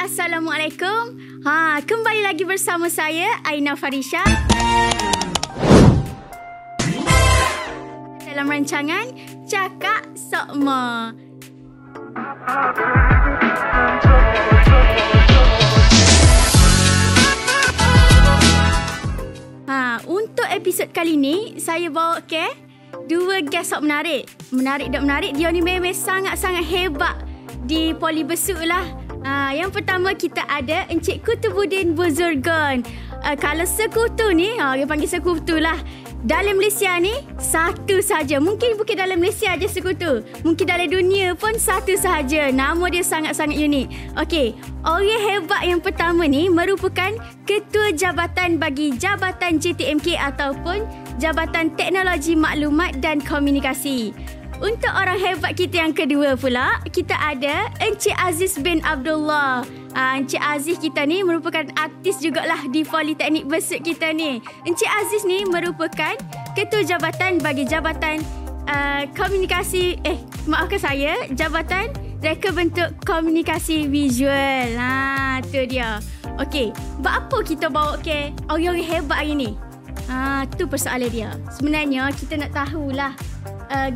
Assalamualaikum. Kembali lagi bersama saya Aina Farisha dalam rancangan Cakap Sokma. Untuk episod kali ni saya bawa dua guest sok menarik. Menarik. Dia ni memang sangat-sangat hebat di Poli Besut lah. Yang pertama kita ada Encik Kutubudin Buzurgon. Kalau sekutu ni, dia panggil sekutu lah. Dalam Malaysia ni satu saja. Mungkin bukan dalam Malaysia aja sekutu. Mungkin dalam dunia pun satu sahaja. Nama dia sangat-sangat unik. Okey, orang hebat yang pertama ni merupakan Ketua Jabatan bagi Jabatan JTMK ataupun Jabatan Teknologi Maklumat dan Komunikasi. Untuk orang hebat kita yang kedua pula, kita ada Encik Aziz bin Abdullah. Encik Aziz kita ni merupakan artis jugalah di Politeknik Besut kita ni. Encik Aziz ni merupakan Ketua Jabatan bagi Jabatan Komunikasi, maafkan saya, Jabatan Reka Bentuk Komunikasi Visual. Tu dia. Okey, buat apa kita bawa orang-orang hebat hari ni? Tu persoalan dia. Sebenarnya kita nak tahulah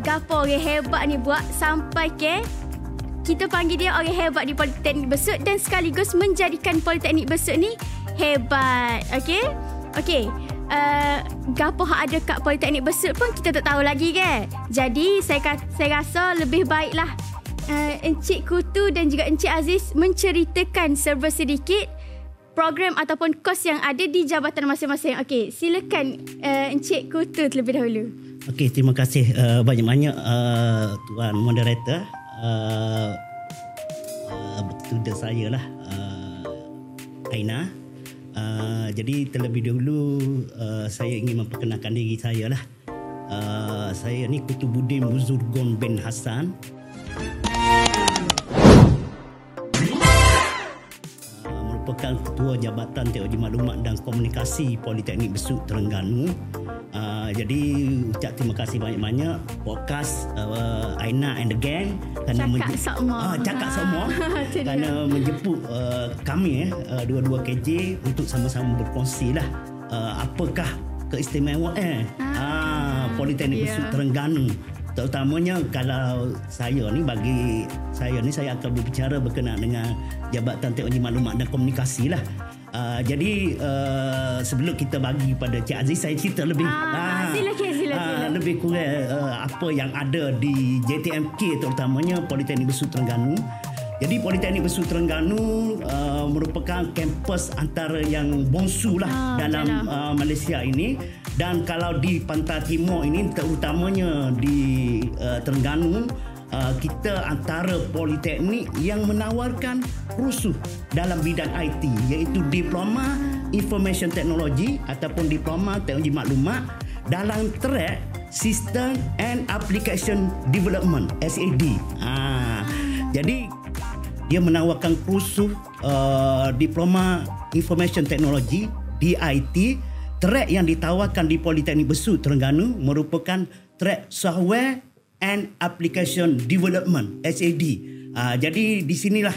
gapo orang hebat ni buat sampai kita panggil dia orang hebat di Politeknik Besut dan sekaligus menjadikan Politeknik Besut ni hebat. Okey. Gapo hak ada kat Politeknik Besut pun kita tak tahu lagi Jadi saya rasa lebih baiklah Encik Kutu dan juga Encik Aziz menceritakan serba sedikit program ataupun kos yang ada di jabatan masing-masing. Okey, silakan Encik Kutu terlebih dahulu. Okey, terima kasih banyak-banyak Tuan Moderator. Betul saya lah, Aina. Jadi terlebih dahulu saya ingin memperkenalkan diri saya lah. Saya ni Kutubudin Buzurgon bin Hassan. Merupakan Ketua Jabatan Teknologi Maklumat dan Komunikasi Politeknik Besut Terengganu. Jadi ucap terima kasih banyak-banyak podcast Aina and the Gang kerana Cakap Sokma kerana menjemput kami dua-dua KJ untuk sama-sama berkongsi lah apakah keistimewaan Politeknik Besut Terengganu. Terutamanya kalau saya saya akan berbicara berkenaan dengan Jabatan Teknologi Maklumat dan Komunikasi lah. Jadi sebelum kita bagi pada Cik Aziz, saya cerita lebih silakan. Lebih kurang apa yang ada di JTMK, terutamanya Politeknik Besut Terengganu. Jadi Politeknik Besut Terengganu merupakan kampus antara yang bongsu lah dalam Malaysia ini. Dan kalau di Pantai Timur ini, terutamanya di Terengganu, kita antara politeknik yang menawarkan kursus dalam bidang IT, iaitu Diploma Information Technology ataupun Diploma Teknologi Maklumat dalam track System and Application Development SAD. Jadi dia menawarkan kursus Diploma Information Technology DIT. Track yang ditawarkan di Politeknik Besut Terengganu merupakan track Software and Application Development SAD. Jadi di sinilah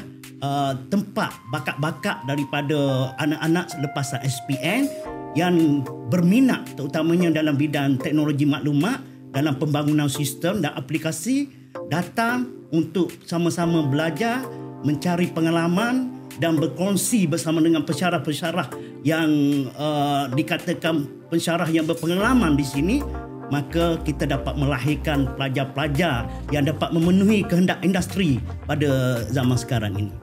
tempat bakat-bakat daripada anak-anak selepasan SPM yang berminat terutamanya dalam bidang teknologi maklumat, dalam pembangunan sistem dan aplikasi, datang untuk sama-sama belajar, mencari pengalaman dan berkongsi bersama dengan pensyarah-pensyarah yang dikatakan pensyarah yang berpengalaman di sini. Maka kita dapat melahirkan pelajar-pelajar yang dapat memenuhi kehendak industri pada zaman sekarang ini.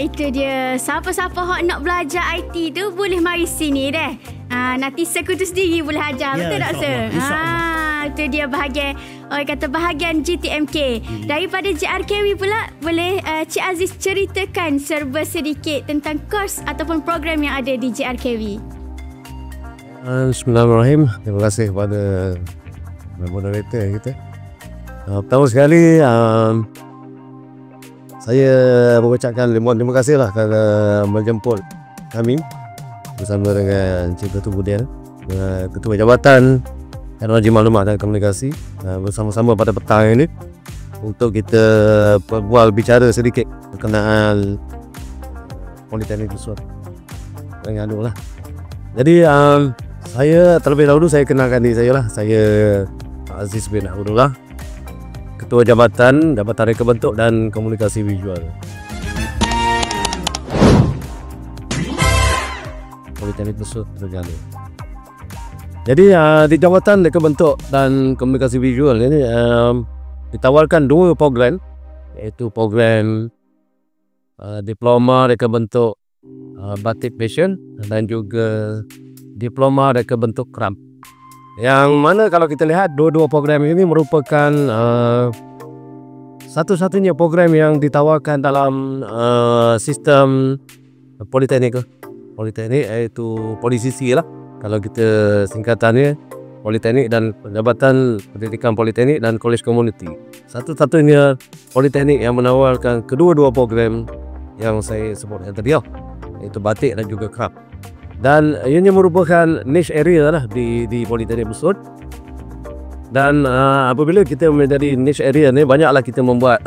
Itu dia. Siapa-siapa yang nak belajar IT tu boleh mari sini deh. Nanti sekutu sendiri boleh ajar. Betul tak sir? Itu dia bahagian, orang kata bahagian GTMK. Daripada JRKW pula, boleh Cik Aziz ceritakan serba sedikit tentang kos ataupun program yang ada di JRKW. Bismillahirrahmanirrahim. Terima kasih kepada moderator kita. Pertama sekali saya mengucapkan terima kasih lah kerana menjemput kami bersama dengan Encik Kutubudin, Ketua Jabatan Teknologi Maklumat dan Komunikasi, bersama-sama pada petang ini untuk kita berbual bicara sedikit berkenaan Politeknik Besut Terengganu lah. Jadi saya terlebih dahulu saya kenalkan diri saya lah. Saya Aziz bin Abdullah, Ketua Jabatan Reka Bentuk dan Komunikasi Visual Politeknik Besut Terengganu. Jadi di Jabatan Reka Bentuk dan Komunikasi Visual ini ditawarkan 2 program, iaitu program Diploma Reka Bentuk Batik Fashion dan juga Diploma Reka Bentuk Kram. Yang mana kalau kita lihat dua-dua program ini merupakan satu-satunya program yang ditawarkan dalam sistem politeknik iaitu Polisisi lah. Kalau kita singkatannya Politeknik dan Jabatan Pendidikan Politeknik dan Kolej Komuniti. Satu-satunya politeknik yang menawarkan kedua-dua program yang saya sebut yang tadi, iaitu batik dan juga kram. Dan ianya merupakan niche area lah di Politeknik Besut. Dan apabila kita menjadi niche area ni, banyaklah kita membuat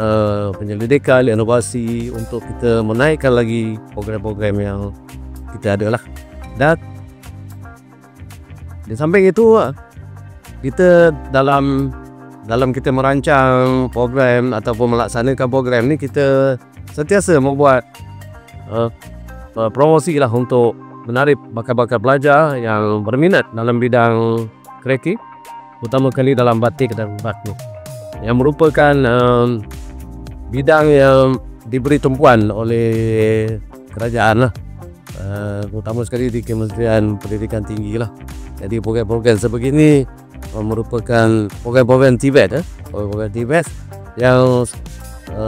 penyelidikan, inovasi untuk kita menaikkan lagi program-program yang kita ada lah. Dan di samping itu, kita dalam kita merancang program ataupun melaksanakan program ni, kita sentiasa membuat promosi lah untuk menarik bakal-bakal pelajar yang berminat dalam bidang kreatif, utama kali dalam batik dan batik, yang merupakan bidang yang diberi tumpuan oleh kerajaan lah, utama sekali di Kementerian Pendidikan Tinggi lah. Jadi program-program sebegini merupakan program-program TVET, program TVET yang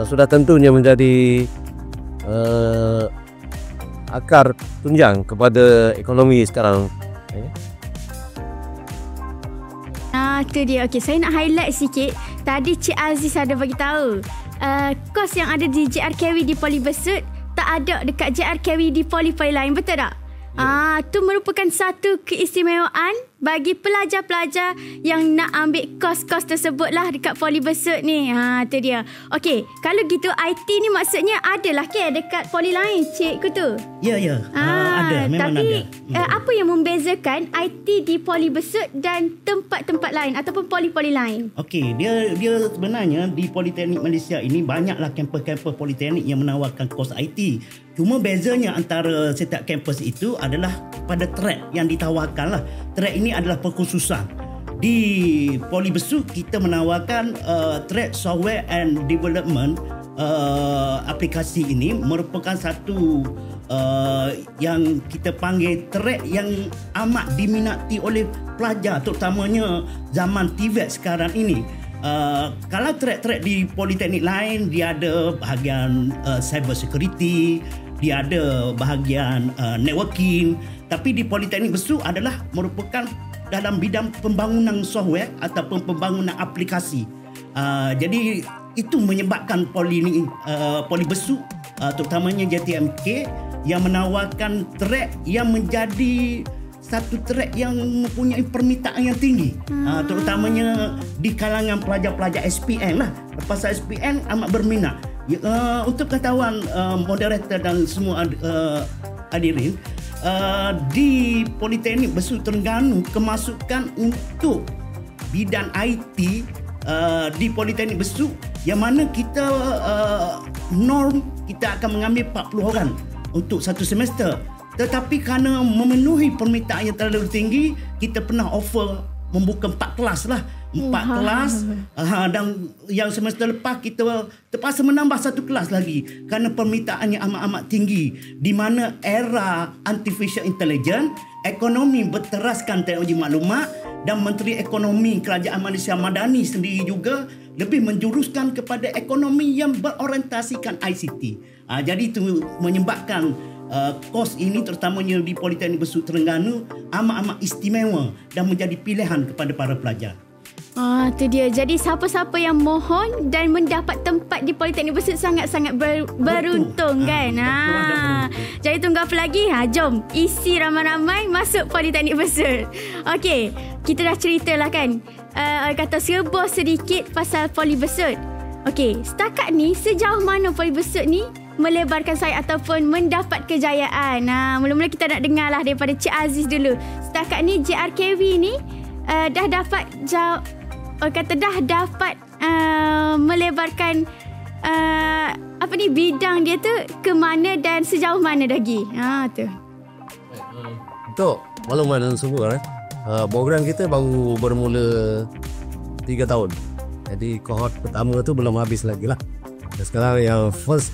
sudah tentunya menjadi akar tunjang kepada ekonomi sekarang. Itu dia. Okey, saya nak highlight sikit. Tadi Cik Aziz ada bagi tahu kos yang ada di JRKW di Poli Besut tak ada dekat JRKW di poli-poli lain, betul tak? Tu merupakan satu keistimewaan bagi pelajar-pelajar yang nak ambil kos-kos tersebut lah dekat Poli Besut ni. Tu dia. Okey, kalau gitu IT ni maksudnya adalah dekat poli lain, cikgu tu? Ya. Ada, memang tapi, ada. Apa yang membezakan IT di Poli Besut dan tempat-tempat lain ataupun poli-poli lain? Okey, dia sebenarnya di Politeknik Malaysia ini banyaklah kampus-kampus politeknik yang menawarkan kos IT. Cuma bezanya antara setiap kampus itu adalah pada track yang ditawarkan lah. Track ini adalah perkhususan. Di Poli Besut kita menawarkan track Software and Development. Aplikasi ini merupakan satu yang kita panggil track yang amat diminati oleh pelajar, terutamanya zaman TVET sekarang ini. Kalau track-track di politeknik lain, dia ada bahagian cyber security, dia ada bahagian networking, tapi di Politeknik Besut adalah merupakan dalam bidang pembangunan software ataupun pembangunan aplikasi. Jadi itu menyebabkan Poli Besut, terutamanya JTMK, yang menawarkan track yang menjadi satu track yang mempunyai permintaan yang tinggi, terutamanya di kalangan pelajar-pelajar SPM lah. Lepas SPM amat berminat. Untuk pengetahuan moderator dan semua hadirin, di Politeknik Besut Terengganu, kemasukan untuk bidang IT di Politeknik Besut, yang mana kita norm kita akan mengambil 40 orang untuk satu semester. Tetapi kerana memenuhi permintaan yang terlalu tinggi, kita pernah offer membuka 4 kelas lah. 4 kelas, dan yang semester lepas kita terpaksa menambah 1 kelas lagi kerana permintaannya amat-amat tinggi, di mana era artificial intelligence, ekonomi berteraskan teknologi maklumat, dan Menteri Ekonomi Kerajaan Malaysia Madani sendiri juga lebih menjuruskan kepada ekonomi yang berorientasikan ICT. Jadi itu menyebabkan kos ini, terutamanya di Politeknik Besut Terengganu, amat-amat istimewa dan menjadi pilihan kepada para pelajar. Itu dia. Jadi siapa-siapa yang mohon dan mendapat tempat di Politeknik Besut sangat-sangat beruntung, kan? Jadi tunggu apa lagi? Jom isi ramai-ramai masuk Politeknik Besut. Okey, kita dah ceritalah kan, kata serba sedikit pasal Poli Besut. Okey, setakat ni sejauh mana Poli Besut ni melebarkan sayap ataupun mendapat kejayaan. Mula-mula kita nak dengar lah daripada Cik Aziz dulu. Setakat ni JRKV ni dah dapat melebarkan bidang dia tu ke mana dan sejauh mana lagi. Tu. Untuk makluman semua program kita baru bermula 3 tahun. Jadi kohort pertama tu belum habis lagi lah. Dan sekarang yang first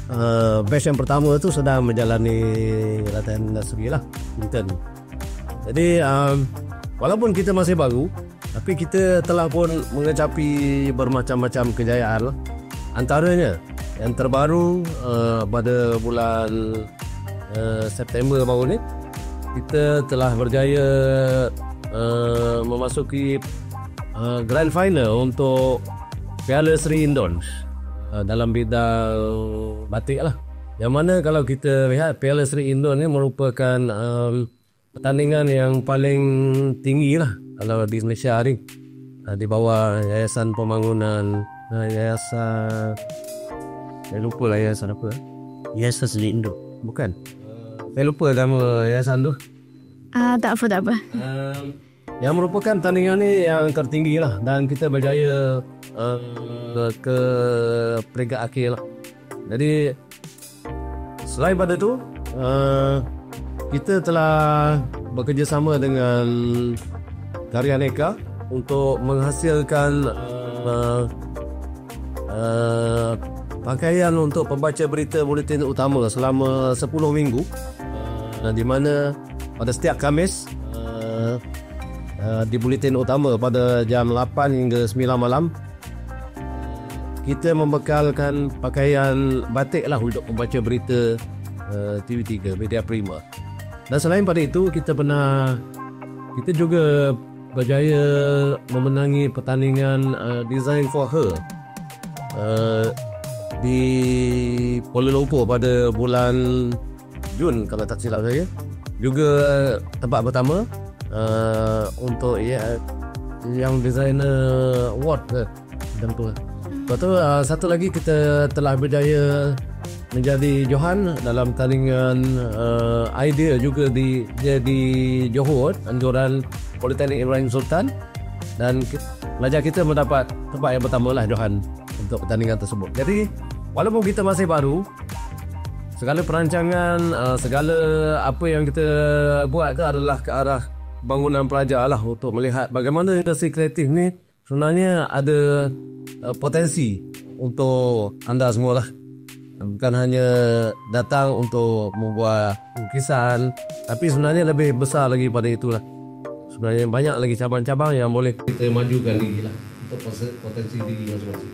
batch yang pertama tu sedang menjalani latihan industri lah, intern. Jadi walaupun kita masih baru, tapi kita telah pun mengecapi bermacam-macam kejayaan lah. Antaranya yang terbaru pada bulan September baru ni, kita telah berjaya memasuki grand final untuk Piala Seri Indon dalam bidang batik lah. Yang mana kalau kita lihat Piala Seri Indon ni merupakan pertandingan yang paling tinggi lah kalau di Malaysia ni, di bawah Yayasan Pembangunan saya lupa lah yayasan apa. Yayasan Seri Indon. Bukan, saya lupa nama yayasan tu. Tak apa. Yang merupakan pertandingan ni yang tertinggi lah, dan kita berjaya ke peringkat akhir lah. Jadi selain pada tu, kita telah bekerjasama dengan Karya Neka untuk menghasilkan pakaian untuk pembaca berita buletin utama selama 10 minggu, di mana pada setiap Khamis di buletin utama pada jam 8 hingga 9 malam kita membekalkan pakaian batik lah untuk pembaca berita TV3 Media Prima. Dan selain pada itu, kita juga berjaya memenangi pertandingan Design for Her di Kuala Lumpur pada bulan Jun kalau tak silap saya. Juga tempat pertama untuk yang designer award macam tu. Lepas tu satu lagi kita telah berjaya menjadi Johan dalam pertandingan idea juga di Johor, anjuran Politeknik Ibrahim Sultan, dan pelajar kita mendapat tempat yang pertama lah Johan untuk pertandingan tersebut. Jadi walaupun kita masih baru, segala perancangan, segala apa yang kita buat tu adalah ke arah bangunan pelajar lah, untuk melihat bagaimana industri kreatif ni sebenarnya ada potensi untuk anda semua lah. Bukan hanya datang untuk membuat lukisan, tapi sebenarnya lebih besar lagi pada itulah. Sebenarnya banyak lagi cabang-cabang yang boleh kita majukan lagi lah untuk potensi diri masing-masing.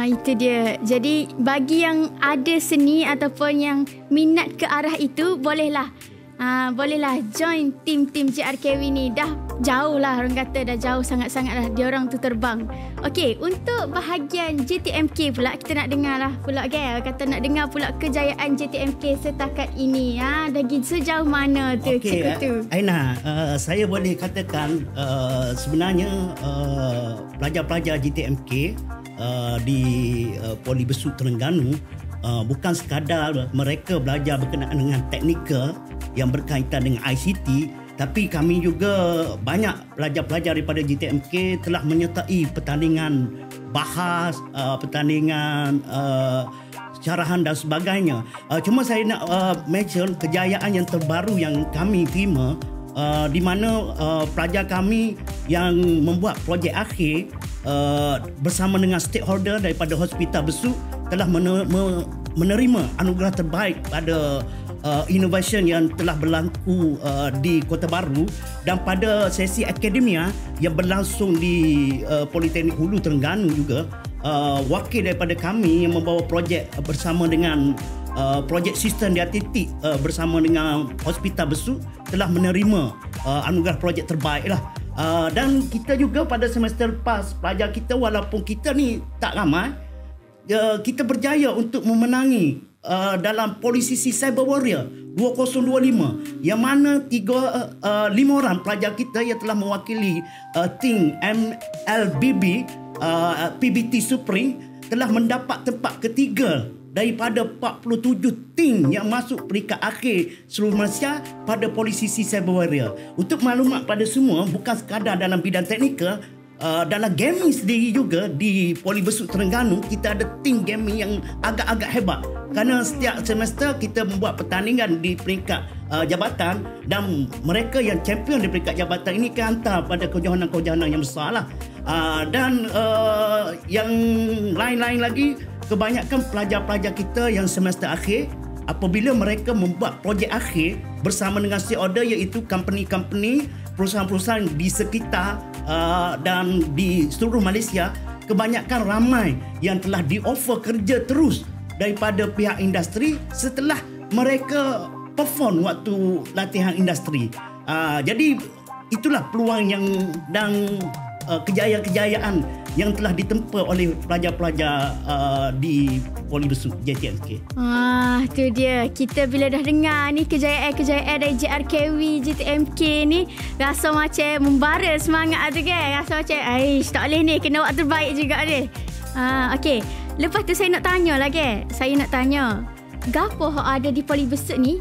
Itu dia. Jadi bagi yang ada seni ataupun yang minat ke arah itu, bolehlah join tim JRKV ni. Dah jauh lah, orang kata dah jauh sangat-sangat lah diorang tu terbang. Okey, untuk bahagian JTMK pula, kita nak dengar lah pula kata nak dengar pula kejayaan JTMK setakat ini. Dari sejauh mana tu, Cik Kutu? Aina, saya boleh katakan sebenarnya pelajar-pelajar JTMK di Poli Besut Terengganu bukan sekadar mereka belajar berkenaan dengan teknikal yang berkaitan dengan ICT, tapi kami juga banyak pelajar-pelajar daripada JTMK telah menyertai pertandingan bahas, pertandingan syarahan dan sebagainya. Cuma saya nak mention kejayaan yang terbaru yang kami terima, di mana pelajar kami yang membuat projek akhir bersama dengan stakeholder daripada Hospital Besut telah menerima anugerah terbaik pada innovation yang telah berlaku di Kota Baru, dan pada sesi akademia yang berlangsung di Politeknik Hulu Terengganu juga, wakil daripada kami yang membawa projek bersama dengan projek sistem diatetik bersama dengan Hospital Besut telah menerima anugerah projek terbaik lah. Dan kita juga pada semester lepas, pelajar kita walaupun kita ni tak ramai, kita berjaya untuk memenangi dalam Polisisi Cyber Warrior 2025, yang mana 5 orang pelajar kita yang telah mewakili tim MLBB PBT Supreme telah mendapat tempat ketiga daripada 47 tim yang masuk peringkat akhir seluruh Malaysia pada polisi cyber warrior. Untuk maklumat pada semua, bukan sekadar dalam bidang teknikal, dalam gaming sendiri juga di Poli Besut Terengganu kita ada tim gaming yang agak-agak hebat. Kerana setiap semester kita membuat pertandingan di peringkat jabatan, dan mereka yang champion di peringkat jabatan ini akan hantar pada kejohanan-kejohanan yang besar lah. Dan yang lain-lain lagi, kebanyakan pelajar-pelajar kita yang semester akhir, apabila mereka membuat projek akhir bersama dengan stakeholder, iaitu company-company, perusahaan-perusahaan di sekitar dan di seluruh Malaysia, kebanyakan ramai yang telah di-offer kerja terus daripada pihak industri setelah mereka perform waktu latihan industri. Jadi itulah peluang yang dan kejayaan-kejayaan yang telah ditempa oleh pelajar-pelajar di Poli Besut JTMK. Tu dia. Kita bila dah dengar ni kejayaan-kejayaan dari JRKW JTMK ni, rasa macam membara semangat tu kan. Rasa macam tak boleh ni, kena buat terbaik juga ni. Okey. Lepas tu saya nak tanya lagi. Saya nak tanya, gapo hok ada di Poli Besut ni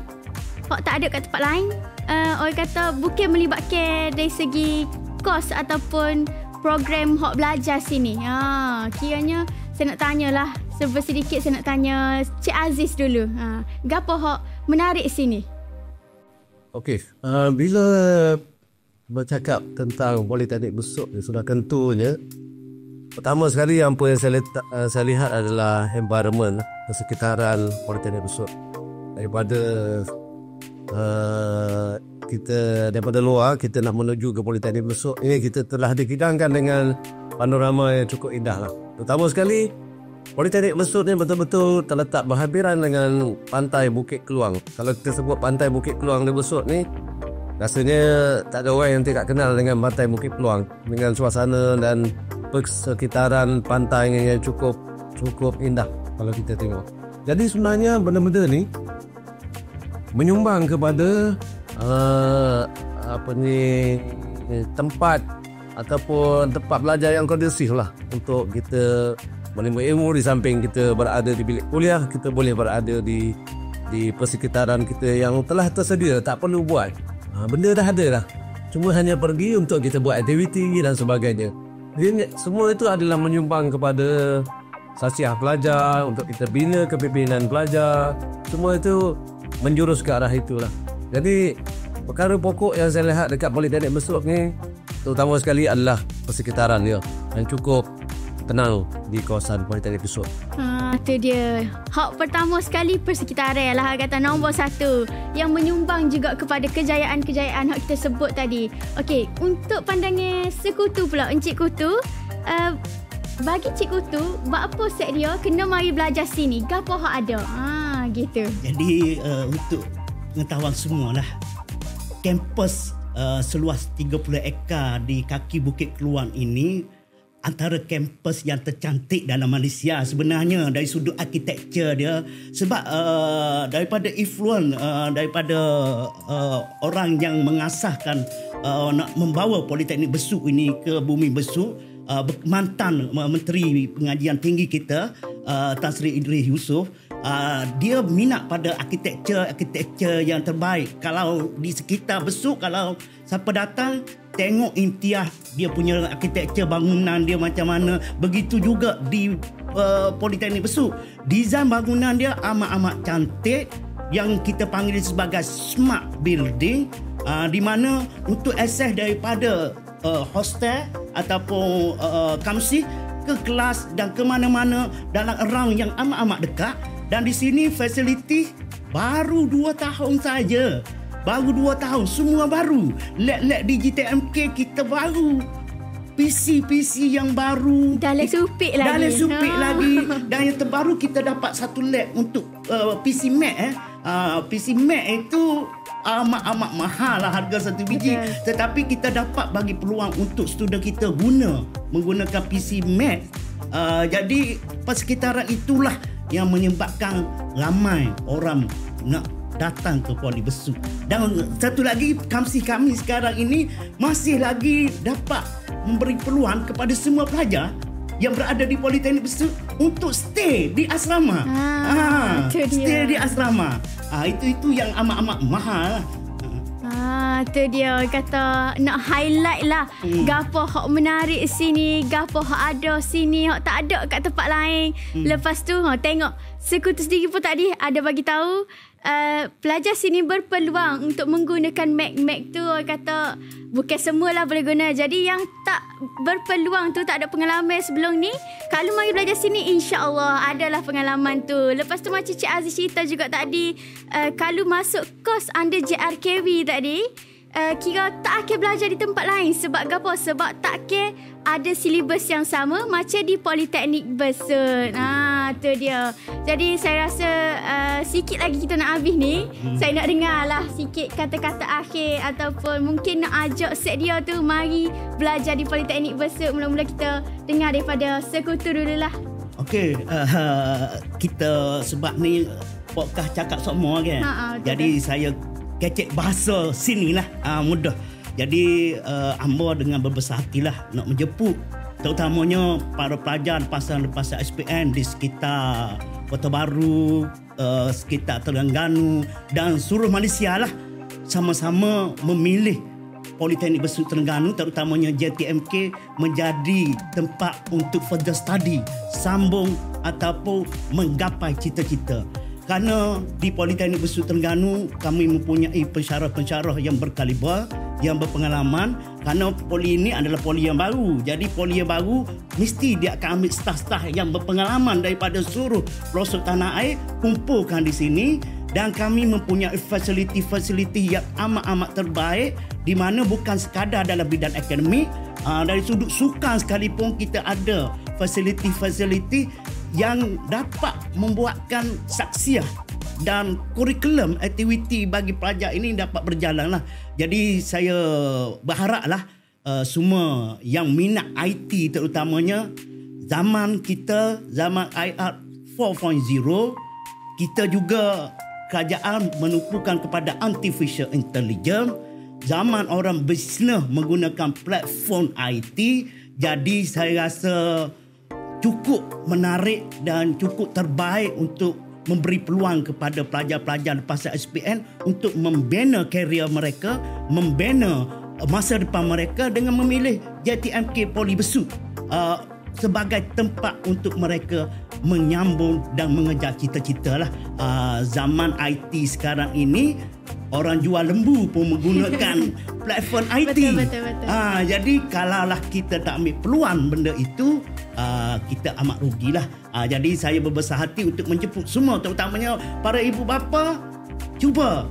hok tak ada kat tempat lain? Orang kata bukan melibatkan dari segi kos ataupun program hok belajar sini. Kiranya saya nak tanyalah, serba sedikit saya nak tanya Cik Aziz dulu. Gapo hok menarik sini? Okey, bila bercakap tentang Politeknik Besut, sudah tentunya pertama sekali apa yang saya lihat adalah environment persekitaran Politeknik Besut. Daripada kita daripada luar, kita nak menuju ke Politeknik Besut ini, kita telah dikidangkan dengan panorama yang cukup indah lah. Terutama sekali Politeknik Besut ni betul-betul terletak berhampiran dengan pantai Bukit Keluang. Kalau kita sebut pantai Bukit Keluang di Besut ni, rasanya tak ada orang yang tidak kenal dengan pantai Bukit Keluang, dengan suasana dan persekitaran pantai yang cukup indah kalau kita tengok. Jadi sebenarnya benda-benda ni menyumbang kepada tempat ataupun tempat belajar yang kondusif lah untuk kita menimba ilmu. Di samping kita berada di bilik kuliah, kita boleh berada di persekitaran kita yang telah tersedia, tak perlu buat. Benda dah ada lah, cuma hanya pergi untuk kita buat aktiviti dan sebagainya. Jadi semua itu adalah menyumbang kepada sasiah pelajar, untuk kita bina kepimpinan pelajar. Semua itu menjurus ke arah itulah. Jadi perkara pokok yang saya lihat dekat Politeknik Besut ni terutama sekali adalah persekitaran dia yang cukup tenang di kawasan Politeknik Besut. Tu dia. Hak pertama sekali persekitaran lah, kata nombor satu yang menyumbang juga kepada kejayaan-kejayaan hak kita sebut tadi. Okey, untuk pandangan sekutu pula, Encik Kutu, bagi Cik Kutu, buat apa set dia kena mari belajar sini? Gapo hak ada? Gitu. Jadi untuk pengetahuan semualah, kampus seluas 30 ekar di kaki Bukit Keluang ini antara kampus yang tercantik dalam Malaysia sebenarnya dari sudut arkitektur dia, sebab daripada influence daripada orang yang mengasahkan nak membawa Politeknik Besut ini ke bumi Besut, mantan Menteri Pengajian Tinggi kita Tan Sri Idris Yusof. Dia minat pada arkitektur yang terbaik. Kalau di sekitar Besut, kalau siapa datang tengok imtiaz dia punya arkitektur bangunan dia macam mana, begitu juga di Politeknik Besut. Desain bangunan dia amat-amat cantik, yang kita panggil sebagai smart building, di mana untuk akses daripada hostel ataupun kamsi ke kelas dan ke mana-mana dalam around yang amat-amat dekat. Dan di sini fasiliti baru 2 tahun saja. Baru 2 tahun, semua baru. Lab-lab di JTMK kita baru. PC yang baru. Dalam supik lagi. Dan yang terbaru kita dapat satu lab untuk PC Mac. PC Mac itu amat-amat mahal lah harga satu biji. Tetapi kita dapat bagi peluang untuk student kita menggunakan PC Mac. Jadi persekitaran itulah yang menyebabkan ramai orang nak datang ke Poli Besut. Dan satu lagi, kamsi kami sekarang ini masih lagi dapat memberi peluang kepada semua pelajar yang berada di Politeknik Besut untuk stay di asrama. Stay di asrama. Itu yang amat-amat mahal lah. Tu dia kata nak highlight lah gapo hak menarik sini, gapo hak ada sini, hak tak ada kat tempat lain. Lepas tu tengok Sekutu sendiri pun tadi ada bagi tahu pelajar sini berpeluang untuk menggunakan Mac tu. Kata bukan semualah boleh guna. Jadi yang tak berpeluang tu, tak ada pengalaman sebelum ni, kalau mari belajar sini insya-Allah adalah pengalaman tu. Lepas tu macam Cik Aziz cerita juga tadi, kalau masuk kos under JRKV tadi, kira tak akan belajar di tempat lain. Sebab apa? Sebab tak akan ada silibus yang sama macam di Politeknik Besut. Tu dia. Jadi saya rasa sikit lagi kita nak habis ni. Saya nak dengar lah sikit kata-kata akhir, ataupun mungkin nak ajak set dia tu mari belajar di Politeknik Besut. Mula-mula kita dengar daripada Sekutu dululah. Okey, kita sebab ni podcast cakap semua kan. Jadi saya kecek bahasa sini lah, mudah. Jadi hamba dengan berbesar hatilah nak menjemput terutamanya para pelajar pasal SPN di sekitar Kota Baru, sekitar Terengganu dan seluruh Malaysia lah, sama-sama memilih Politeknik Besut Terengganu, terutamanya JTMK menjadi tempat untuk further study, sambung ataupun menggapai cita-cita. Kerana di Politeknik Besut Terengganu kami mempunyai pensyarah-pensyarah yang berkaliber, yang berpengalaman. Kerana poli ini adalah poli yang baru. Jadi poli yang baru mesti dia akan ambil staf-staf yang berpengalaman daripada seluruh pelosok tanah air, kumpulkan di sini. Dan kami mempunyai fasiliti-fasiliti yang amat-amat terbaik, di mana bukan sekadar dalam bidang akademik, dari sudut sukan sekalipun kita ada fasiliti-fasiliti yang dapat membuatkan saksiah dan kurikulum aktiviti bagi pelajar ini dapat berjalan lah. Jadi saya berharaplah semua yang minat IT, terutamanya zaman kita, zaman IR 4.0, kita juga kerajaan menumpukan kepada artificial intelligence. Zaman orang bisnes menggunakan platform IT. Jadi saya rasa cukup menarik dan cukup terbaik untuk memberi peluang kepada pelajar-pelajar pasal SPN untuk membina karier mereka, membina masa depan mereka dengan memilih JTMK Poli Besut sebagai tempat untuk mereka menyambung dan mengejar cita-cita lah. Zaman IT sekarang ini, orang jual lembu pun menggunakan platform IT. Betul. Jadi kalaulah kita tak ambil peluang benda itu, kita amat rugilah. Jadi saya berbesar hati untuk menjemput semua, terutamanya para ibu bapa, cuba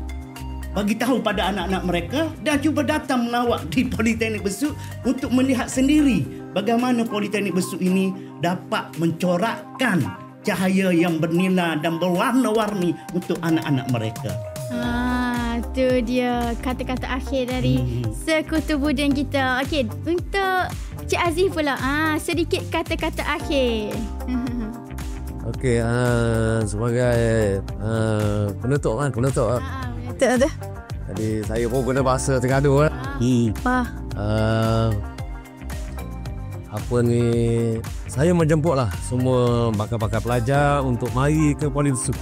bagi tahu pada anak-anak mereka dan cuba datang melawat di Politeknik Besut untuk melihat sendiri bagaimana Politeknik Besut ini dapat mencorakkan cahaya yang bernilai dan berwarna-warni untuk anak-anak mereka. Tu dia kata-kata akhir dari Sekutu Buden kita. Okey, untuk Cik Aziz pula, sedikit kata-kata akhir. Okey, sebagai penutup. Betul. Jadi saya pun guna bahasa Terengganu lah. Apa ni, saya menjemputlah semua bakal-bakal pelajar untuk mari ke Poli Besut.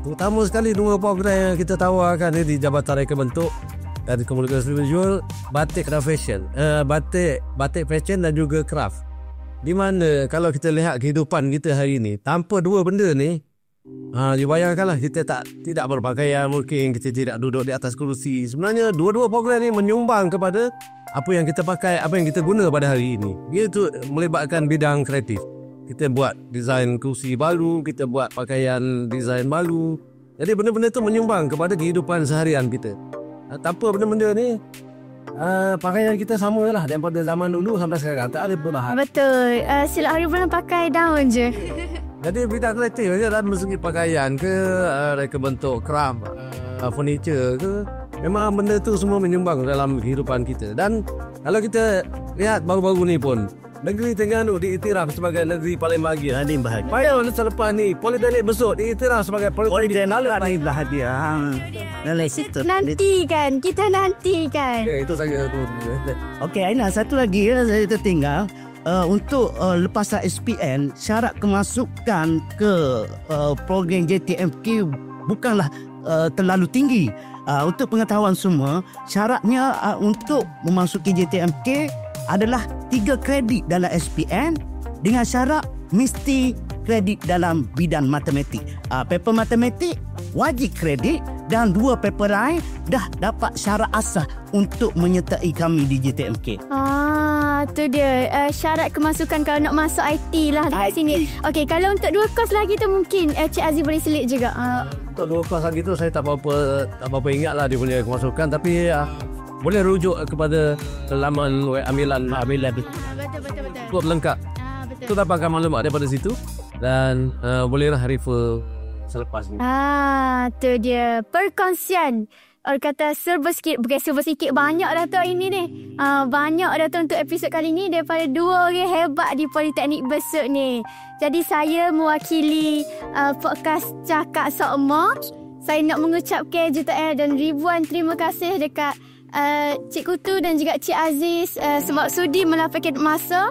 Terutama sekali dua program yang kita tawarkan ni di Jabatan Reka Bentuk dan Komunikasi Visual, batik dan fashion. Batik fashion dan juga craft. Di mana kalau kita lihat kehidupan kita hari ni, tanpa dua benda ni, dibayangkanlah kita tidak berpakaian, mungkin kita tidak duduk di atas kerusi. Sebenarnya dua-dua program ni menyumbang kepada apa yang kita pakai, apa yang kita guna pada hari ini. Dia tu melibatkan bidang kreatif. Kita buat desain kerusi baru, kita buat pakaian desain baru. Jadi benda-benda tu menyumbang kepada kehidupan seharian kita. Tanpa benda-benda ni, pakaian kita sama lah daripada zaman dulu sampai sekarang. Tak ada perubahan. Betul. Silap hari bulan pakai daun je. Jadi bidang kreatif je dalam segi pakaian ke, reka bentuk, craft, furniture ke, memang benda tu semua menyumbang dalam kehidupan kita. Dan kalau kita lihat baru-baru ni pun, negeri Terengganu diiktiraf sebagai negeri paling bahagia. Pada masa lepas ni, Politeknik Besut diiktiraf sebagai Politeknik paling bahagia. Kita nantikan. Itu saja. Okey, Aina, satu lagi saya tertinggal. untuk lepasan SPM, syarat kemasukan ke program JTMK bukanlah terlalu tinggi. Untuk pengetahuan semua, syaratnya untuk memasuki JTMK adalah 3 kredit dalam SPM dengan syarat mesti kredit dalam bidang matematik. Paper matematik wajib kredit dan 2 paper lain dah dapat syarat asas untuk menyertai kami di JTMK. Tu dia syarat kemasukan kalau nak masuk IT lah di sini. Okey, kalau untuk 2 kos lagi tu mungkin Cik Aziz boleh selit juga. Untuk 2 kos lagi tu saya tak apa-apa ingat lah dia punya kemasukan, tapi boleh rujuk kepada laman ambilan. Betul. Buat lengkap. Tu dapatkan maklumat daripada situ dan bolehlah refer selepas ni. Tu dia perkongsian. Orang kata serba sikit, bukan serba sikit, banyak dah tu hari ni ni. Banyak dah tu untuk episod kali ni daripada 2 orang hebat di Politeknik Besut ni. Jadi saya mewakili podcast Cakap Sok Emak. Saya nak mengucapkan jutaan dan ribuan terima kasih dekat Cik Kutu dan juga Cik Aziz sebab sudi meluangkan masa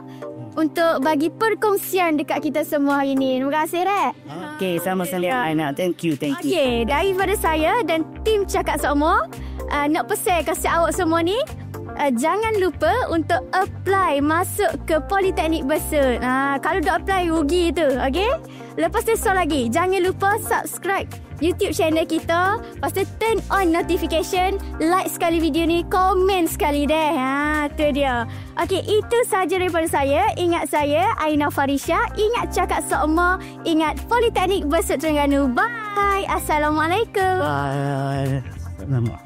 untuk bagi perkongsian dekat kita semua hari ni. Terima kasih, Rek. Okey, sama-sama Aina. Thank you. Okey, daripada saya dan tim Cakap Semua, nak pesan kasih awak semua ni, jangan lupa untuk apply masuk ke Politeknik Besut. Kalau dah apply, rugi tu. Okey? Lepas tu lagi, jangan lupa subscribe YouTube channel kita. Lepas tu turn on notification, like sekali video ni, komen sekali deh. Tu dia. Okey, itu sahaja daripada saya. Ingat saya, Aina Farisha. Ingat Cakap Sok Emak. Ingat Politeknik Besut Terengganu. Bye. Assalamualaikum. Bye.